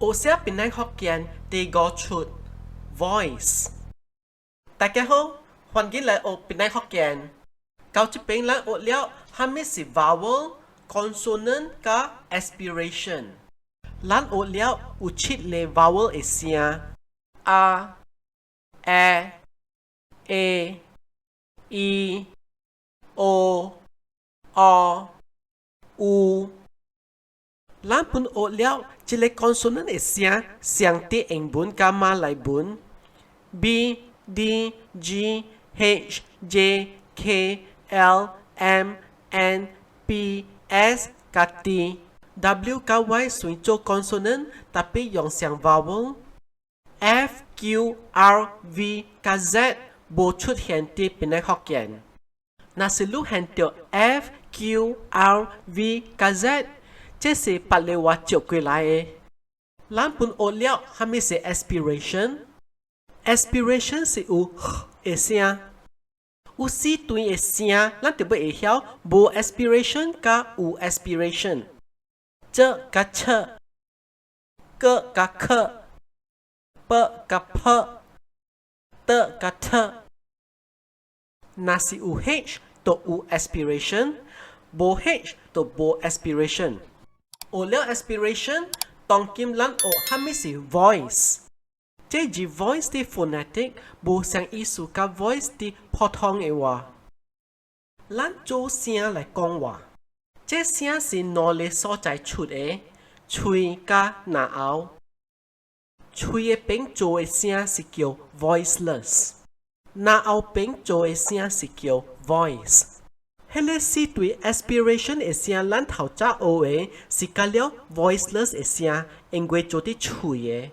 Ô sẽ bên này học kiến thì có chút voice. Đại家好，歡迎來到bên này học kiến. Cao chức bên là ô liệu hàm mấy sự vowel, consonant và aspiration. Lan ô liệu u chít lệ vowel e xia a, e, i, o, u. Lan pun ô liệu chỉ lệ consonant e xia xiang tê anh bún ca ma lại bún b, d, g, h, j, k, l, m, n, p, s, cả t. W cả Y suy cho consonant tapi dùng xiang vowel. F, Q, R, V, cả Z bộ xuất hiện tí bên này học kiến. Nà sự lúc hiện tiểu F, Q, R, V, cả Z chế sẽ bắt lệ hóa chiều quay lại. Lan bún ô liệu hàm sẽ aspiration. Aspiration sẽ u e xia. U si tùy e xia lan tiểu bởi e hiếu bộ aspiration cả u aspiration. Chơ cả chơ, cơ cả khơ, bơ cả phơ, tơ cả thơ. Nà si u h to u aspiration, bộ h to bộ aspiration. Ô liệu aspiration tông kim lan ô hàm si voice. Chế gì voice thì phonetic, bộ sang isu cả voice thì phổ thông e wa. Lan chô xia lại con wa. Chế xia si nô lê so trái chút e, chui cả nà áo. Chui e bánh chô e xia si kiểu voiceless. Nà áo bánh chô e xia si kiểu voice. Hele si tùy aspiration e xia lan thảo cha ô e si cả liao voiceless e xia anh quê chô tí chui e.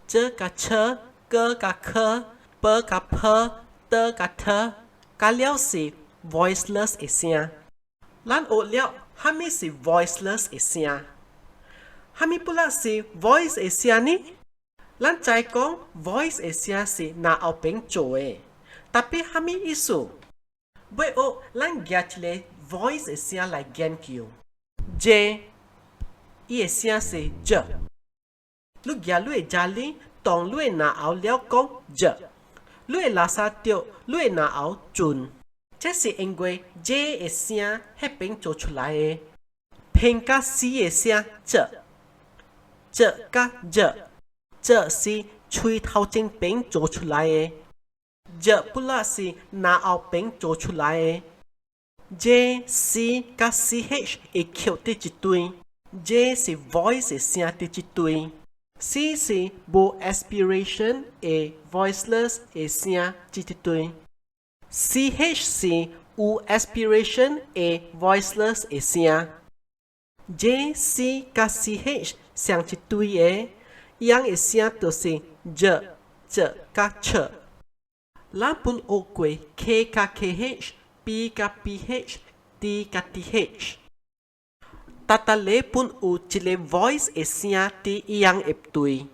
Chơ cả chơ, cơ cả khơ, bơ cả phơ, tơ cả thơ. Cả liao si voiceless e xia. Lan ô liao hàm mi si voiceless e xia. Hàm mi pula si voice e xia ni. Lan trái con voice e xia si na ao bánh chô e. Tapi hàm mi isu. Bởi ô lan gạt lệ voice e xia lại gen kiu. J i e xia si j. Lúc gạt lue jali tong lue na ao liao con j. Lue la sa tiêu lue na ao chun. Chế sĩ anh quay J e xia hết bánh chô chú lại e. Pênh ca si e xia chợ. Chợ ca dợ. Chợ si chui thao chênh bánh chô chú lại e. Dợ bù la si na ao bánh chô chú lại e. J si ca si h e kiệu tì chì tùy. J si voice e xia tì chì tùy. C si bộ aspiration e voiceless e xia chì tùy. CHC u aspiration e voiceless e xia. JC ka CH sang chỉ tùy e. Yang e xia to si j, j ka ch. Lan pun o quê K ka KH, P ka PH, T ka TH. Tata le pun u chile voice e xia ti yang e tùy.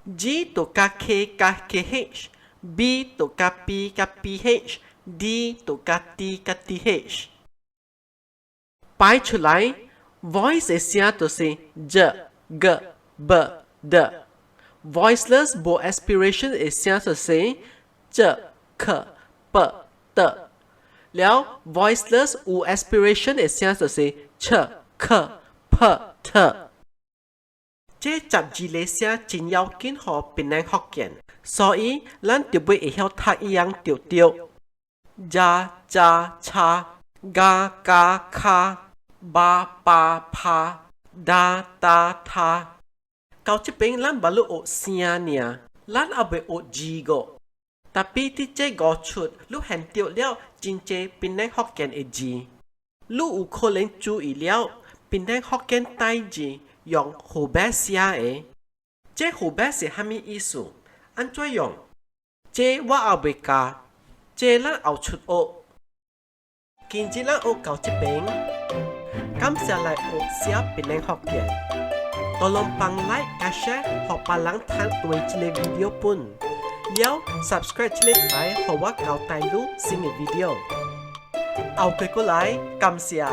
G to ka K ka KH. B to ka P ka PH, D to ka T ka TH. Bài trở lại, voice e xia to si j, g, b, d. Voiceless bộ aspiration e xia to si j, k, p, t. Léo voiceless u aspiration e xia to si ch, k, p, t. Chế chạp dì lê xia chính yếu kiến họ bình năng học kiến. So ý, lan tiểu bươi ý hiệu thác ý yang tiểu tiểu. Ja, ja, cha, ga, ga, ka, ba, ba, pa, da, da, tha. Cao chế bình lan bà lụ ổ xia nìa. Lan ảo bê ổ dì gộ. Tapi tí chế gõ chút lúc hẹn tiểu liao chính chế bình năng học kiến e dì. Lúc ủ khô lên chú ý liao, bình năng học kiến tai dì. Dùng hồ bé xia e. Chế hồ bé xia hàm mi isu. Anh cho dùng. Chế wa ảo bê ca. Chế lan ảo chút ô. Kinh chí lan ô cao chế bánh. Cảm xa lại ô xia bình năng học kiến. Tổ lòng bằng like và share hoặc bà lắng thang tuổi chế lê video bún. Liao subscribe chế lê bài hoặc wa cao tài lúc xin video. ao cây cô lái, cảm xia.